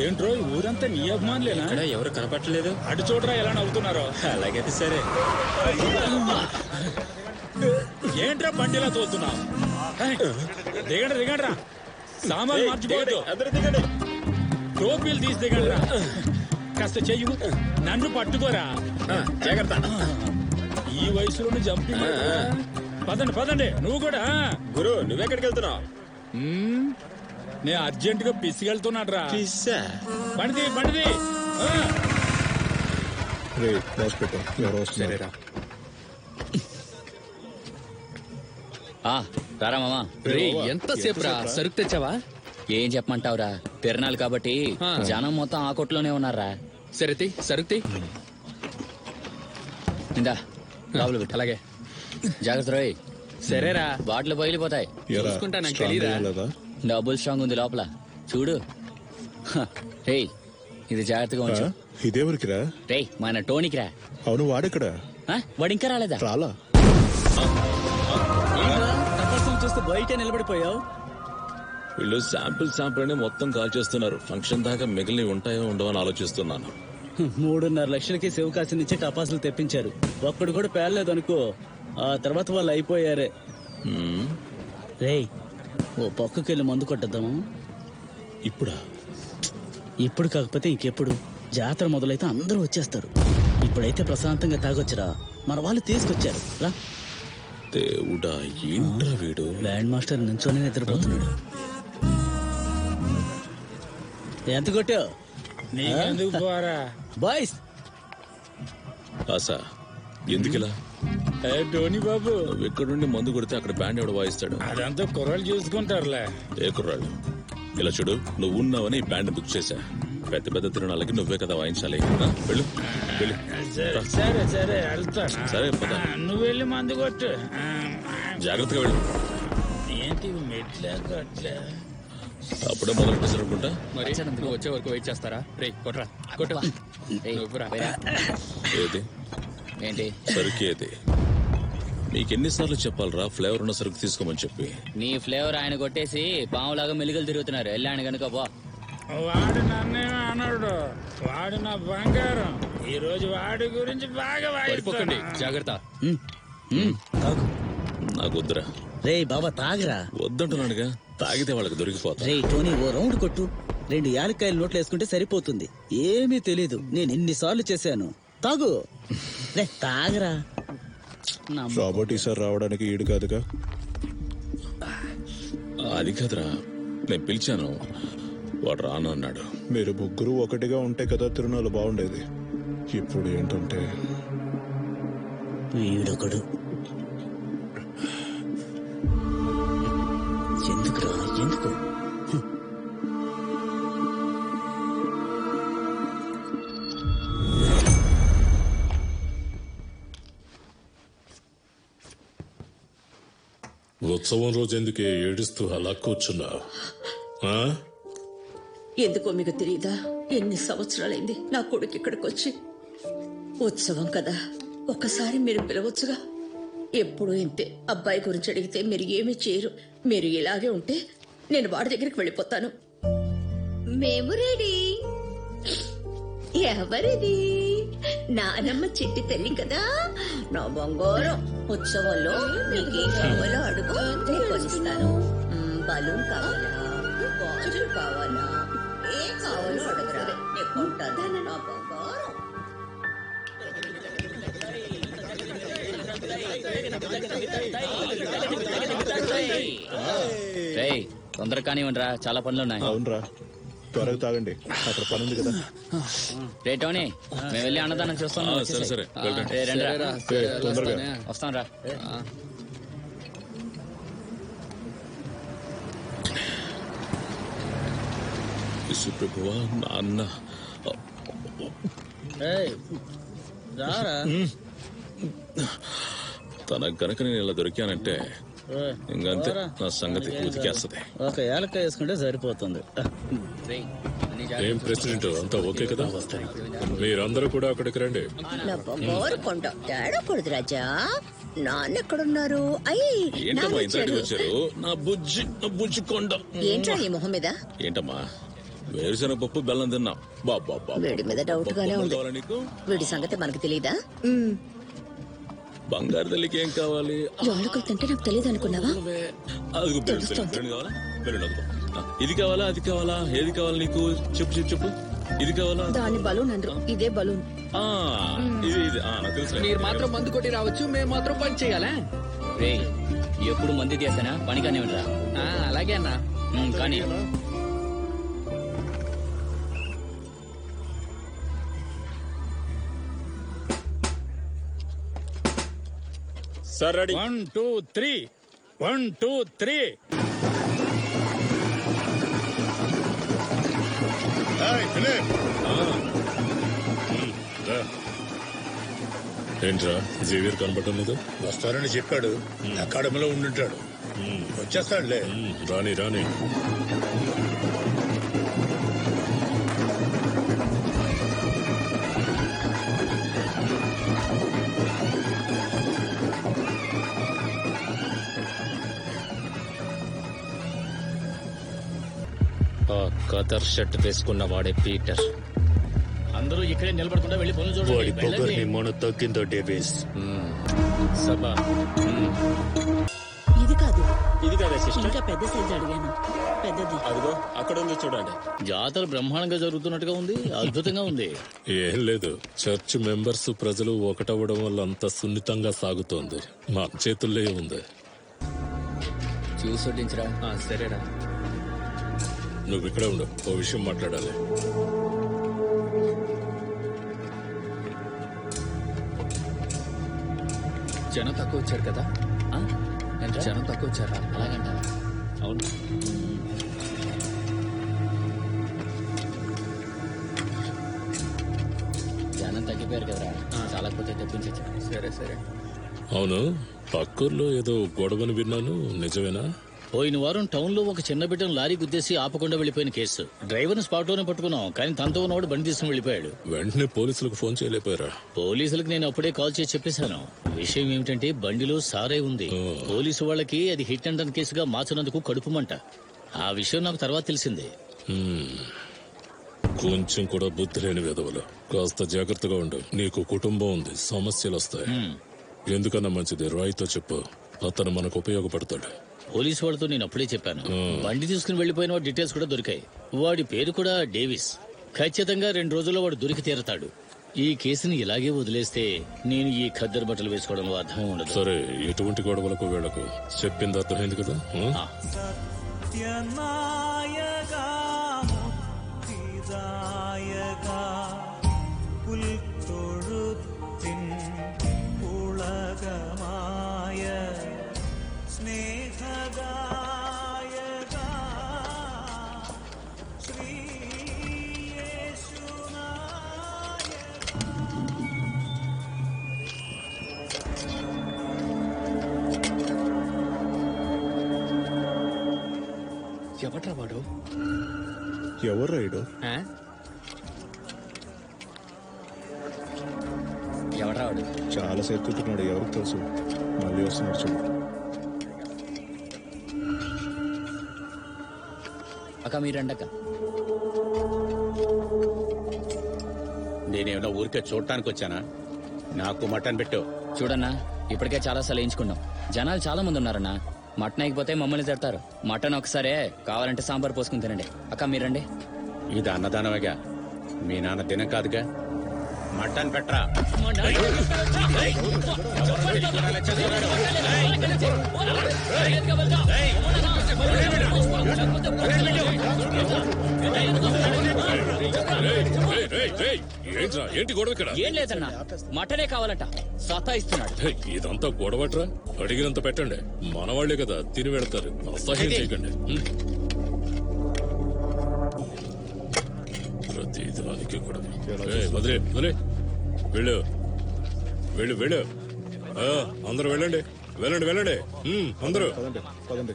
ఏంట్రో ఈ ఊరంతా నీ అభిమానులేనా? ఇక్కడ ఎవరు కనపట్టలేదు. అటు చూడరా ఎలా నవ్వుతున్నారో. అలాగైతే సరే. ఏంట్రా బండిలా తోలుతున్నావు? దిగండి దిగండి రా, సామాన్ మార్చిపోవద్దు. అందరూ దిగండి. టోపీలు తీసి దిగండి రా. కాస్త చెయ్యి, నన్ను పట్టుకోరా. జాగ్రత్త. ఈ వయసులోనే జంపింగ్. పదండి పదండి, నువ్వు కూడా. గురు నువ్వెక్కడికి వెళ్తున్నావు? నేను అర్జెంట్ గా పిసిగెళ్తున్నాడు రా. బండిది బండిది. సరేరా. రారా మామా. ఎంతసేపు రా, సరుకు తెచ్చావా? ఏం చెప్పమంటావురా, తిరణాలు కాబట్టి జనం మొత్తం ఆ కొట్లోనే ఉన్నారా. సరే సరుకుతి. ఇందా లోపల పెట్టు. అలాగే. జాగ్రత్త రోయ్. సరేరా, బాటిల్ బయలుపోతాయి. చూసుకుంటా, నాకు తెలీదా? డబుల్ స్ట్రాంగ్ ఉంది లోపల, చూడు. రేయ్ ఇది జాగ్రత్తగా ఉంచు. ఇదేవరికిరా? రేయ్ మన టోనీకి రా. అవును, వాడెక్కడా? వాడు ఇంకా రాలేదా? రాలా. చూస్తే బయట నిలబడిపోయావు. వీళ్ళు శాంపుల్ అని మొత్తం కాల్ చేస్తున్నారు. ఫంక్షన్ దాకా మిగిలిన ఉంటాయో ఉండవని ఆలోచిస్తున్నాను. 3.5 లక్షలకి శివకాశి నుంచి టపాసులు తెప్పించారు. ఒక్కడు కూడా పేర్లేదు అనుకో, ఆ తర్వాత వాళ్ళు అయిపోయారే. రేయ్ ఓ పక్కకెళ్ళి మందు కొట్టద్దాము. ఇప్పుడా? ఇప్పుడు కాకపోతే ఇంకెప్పుడు? జాతర మొదలైతే అందరూ వచ్చేస్తారు. ఇప్పుడైతే ప్రశాంతంగా తాగొచ్చురా, మన వాళ్ళు తీసుకొచ్చారు రా. దేవుడా, ఏంట్రా వీడు? ల్యాండ్ మాస్టర్ నుంచోనే నిద్రపోతున్నాడు. ఎంత కొట్టావు? నీకెందుకు పోరా బాయ్స్? ఆశా, ఎందుకిలా? టోనీ బాబు, నువ్వు ఎక్కడుండి మందు కొడితే అక్కడ బ్యాండ్ ఎవడు వాయిస్తాడు? అదంతా కుర్రాళ్ళు చూసుకుంటారులే. ఏ కుర్రాళ్ళు? ఇలా చూడు, నువ్వు ఉన్నావని ఈ బ్యాండ్ బుక్ చేశా. పెద్ద పెద్ద తిరునాళ్ళకి నువ్వే కదా వాయించాలి. వెళ్ళు వెళ్ళు. సరే సరే వెళ్తా. సరే పద. నువ్వు వెళ్ళి మందు కొట్టు. జాగ్రత్తగా వెళ్ళు. ఏంటి మెట్లే కొట్లే? అప్పుడే మొదలు పెట్టేసారు అనుకుంటా. మరి నువ్వు వచ్చే వరకు వెయిట్ చేస్తారా? రే కొట్రా, కొట్టు. నువ్వురా. ఏది ఏంటి సరుకు? ఏది? మీకెన్నిసార్లు చెప్పాలరా ఫ్లేవర్ ఉన్న సరుకు తీసుకోమని చెప్పి? నీ ఫ్లేవర్ ఆయన కొట్టేసి పాములాగా మెలుగులు తిరుగుతున్నారు. వెళ్ళాను కనుక బా. వాడు నన్నేమో అన్నాడు, వాడు నా బంగారం. ఈ రోజు వాడి గురించి బాగా పడిపోకండి, వాయిస్తాను. జాగ్రత్త. నాకు వద్దురా. రే బాబా తాగరా. వద్దంటున్నానుగా, తాగితే వాళ్ళకి దొరికిపోతా. రే టోనీ ఓ రౌండ్ కొట్టు. 2 యాలక్కాయలు నోట్లు వేసుకుంటే సరిపోతుంది. ఏమీ తెలీదు, నేను ఎన్నిసార్లు చేశాను. తాగు రే, తాగరా. రాబర్ట్ ఈసారి రావడానికి ఈడు కాదుగా. అది కాదురా, నేను పిలిచాను, వాడు రాను అన్నాడు. మీరు ముగ్గురు ఒకటిగా ఉంటే కదా తిరునాళ్ళు బాగుండేది. ఇప్పుడు ఏంటంటే వీడొకడు. ఎందుకురా, ఎందుకు? ఉత్సవం రోజు ఎందుకే ఏడుస్తూ అలా కూర్చున్నావు? ఎందుకో మీకు తెలియదా? ఎన్ని సంవత్సరాలైంది నా కొడుకు ఇక్కడికి వచ్చి. ఉత్సవం కదా, ఒక్కసారి మీరు పిలవచ్చుగా. ఎప్పుడూ ఇంతే, అబ్బాయి గురించి అడిగితే మీరు ఏమీ చేయరు. మీరు ఇలాగే ఉంటే నేను వాడి దగ్గరికి వెళ్ళిపోతాను. మేము రెడీ. ఎవరిది? నానమ్మ చిట్టి తల్లి కదా, నా బంగారం. ఉత్సవంలో మీకు ఏం కావాలో అడుగు, నేను కొనిస్తాను. బలూన్ కావాలా, గాజులు కావాలా, ఏం కావాలో అడగరా, నేను కొంటాను. నా బంగారం. రేయ్ తొందరగా కానివ్వండి రా, చాలా పనులు ఉన్నాయి. అవునరా, త్వరగా తాగండి, అక్కడ పని ఉంది కదా. రే టోనీ, మేము వెళ్ళి అన్నదానం చూస్తాం. సరే సరే వెళ్ళండి. రే రండి రా. తొందరగా వస్తాం రా. ప్రభువా, నాన్న రారా. తన గనక నేను ఇలా దొరికానంటే ఇంకంతే, నా సంగతి ఉతికేస్తుంది. ఒక యాలక్కాయ వేసుకుంటే సరిపోతుంది. ఏం ప్రెసిడెంట్, అంతా ఓకే కదా? మీరందరూ కూడా అక్కడికి రండి. నా బంగారు కొండ తేడకూడదు రాజా. నాన్న ఎక్కడున్నారు? ఏంటమ్మా ఇంతటి వచ్చారు? నా బుజ్జి కొండ. ఏంట్రా నీ మొహం మీద? ఏంటమ్మా వేరుశనగ పప్పు బెల్లం తిన్నాం. బాబా వీడి మీద డౌట్ గానే ఉంది. కావాలా నీకు? వీడి సంగతి మనకు తెలీదా? బంగారు తల్లికి ఏం కావాలి? యాలకులు తింటే నాకు తెలియదు అనుకున్నావా? అదిగో బెల్లం కావాలా? బెల్లం అదిగో. ఇది కావాలా అది కావాలా? ఏది కావాలి నీకు? చెప్పు చెప్పు చెప్పు. ఇది కావాలా? దాని బలూన్ అనరు, ఇదే బలూన్. ఆ, ఇది ఇది నాకు తెలుసు. మీరు మాత్రం మందు కొట్టి రావచ్చు, మేము మాత్రం పని చేయాలా? రే ఎప్పుడు మంది చేసానా పనిగానే ఉండరా. అలాగే అన్నా. కానీ సార్ రెడీ. 1 2 3 1 2 3. ఏంట్రా జేవియర్ కనబడటం లేదు? వస్తారని చెప్పాడు. అకాడమీలో ఉండుంటాడు. వచ్చేస్తాడులే. రాని రాని. ఆ కదర్ షర్ట్ వేసుకున్న వాడే పీటర్. అందరూ ఇక్కడే నిలబడకుండా వెళ్ళి పనులు వాడి చూడండి. పొగర్ని వెళ్ళండి. మొన్న తగ్గిందో డేవిస్. సభ ఇది కాదు, ఇది కాదా సిస్టర్? ఇంకా పెద్ద సైజు అడిగాను. పెద్దది. అదిగో అక్కడ ఉంది చూడండి. జాతర బ్రహ్మాండంగా జరుగుతున్నట్టుగా ఉంది. అద్భుతంగా ఉంది. ఏం లేదు, చర్చ్ మెంబర్స్ ప్రజలు ఒకటవ్వడం వల్ల అంత సున్నితంగా సాగుతోంది. మా చేతుల్లో ఉంది. చూసి వడ్డించరా. సరేరా. నువ్వు ఇక్కడే ఉండు, ఓ విషయం మాట్లాడాలి. జనం తక్కువ వచ్చారు కదా? ఏంట్రా? జనం తక్కువ వచ్చారా? అలాగంటావా? అవును. జనం తగ్గిపోయారు కదరా. చాలకపోతే తెప్పించచ్చు. సరే సరే. అవును, పక్కూర్లో ఏదో గొడవని విన్నాను, నిజమేనా? పోయిన వారం టౌన్ లో ఒక చిన్న బిడ్డను లారీ గుద్దేసి ఆపకుండా వెళ్లిపోయిన కేసు. డ్రైవర్ స్పాట్ లోనే పట్టుకున్నాం, కానీ తనతో ఉన్నవాడు బండి తీసుకుని వెళ్లిపోయాడు. వెంటనే పోలీసులకు ఫోన్ చేయలేకపోయారా? పోలీసులకు నేను అప్పుడే కాల్ చేసి చెప్పేశాను. విషయం ఏమిటంటే బండిలో సారే ఉంది. పోలీసు వాళ్ళకి అది హిట్ అండ్ రన్ కేసుగా మార్చినందుకు కడుపుమంట. ఆ విషయం నాకు తర్వాత తెలిసింది. కొంచెం కూడా బుద్ధి లేని విధవలు. కాస్త జాగ్రత్తగా ఉండు. నీకు కుటుంబం ఉంది, సమస్యలు వస్తాయి. ఎందుకన్నా మంచిది రాయ్తో చెప్పు, అతను మనకు ఉపయోగపడతాడు. పోలీసు వాళ్ళతో నేను అప్పుడే చెప్పాను. బండి తీసుకుని వెళ్లిపోయిన వాడి డీటెయిల్స్ కూడా దొరికాయి. వాడి పేరు కూడా డేవిస్. ఖచ్చితంగా 2 రోజుల్లో వాడు దొరికి తీరతాడు. ఈ కేసుని ఇలాగే వదిలేస్తే నేను ఈ ఖద్దరు బట్టలు వేసుకోవడంలో అర్థమే ఉండదు. సరే, ఎటువంటి గొడవలకు వీళ్ళకు చెప్పింది అర్థమైంది కదా? ఎవట్రా వాడు? ఎవరు రైడు? ఎవడ్రా వాడు? చాలా సేపు కూర్చున్నాడు. ఎవరికి తెలుసు? మళ్ళీ వస్తున్నాడు చూడు. అక్క మీరండి అక్క. నేనేమన్నా ఊరికే చూడటానికి వచ్చానా? నాకు మటన్ పెట్టు. చూడన్నా, ఇప్పటికే చాలా సార్లు వేయించుకున్నాం. జనాలు చాలా మంది ఉన్నారన్నా. మటన్ అయిపోతే మమ్మల్ని తిడతారు. మటన్ ఒకసారే కావాలంటే సాంబార్ పోసుకుని తినండి. అక్క మీరండి. ఇది అన్నదానమేగా, మీ నాన్న తిన కాదుగా. మటన్ పెట్టరా. ఏంట్రా, ఏంటి గొడవ ఇక్కడ? ఏం లేదన్నా, మటనే కావాలంట. సతాయిస్తున్నాడు. ఇదంతా గొడవట్రా. అడిగినంత పెట్టండి. మనవాళ్లే కదా తిని వెళ్తారు. అసహ్యం చేయకండి. ప్రతి దానికి కూడా వదిలే వదిలే. వెళ్ళు వెళ్ళు వెళ్ళు. అందరూ వెళ్ళండి, వెళ్ళండి వెళ్ళండి అందరూ. పదండి పదండి.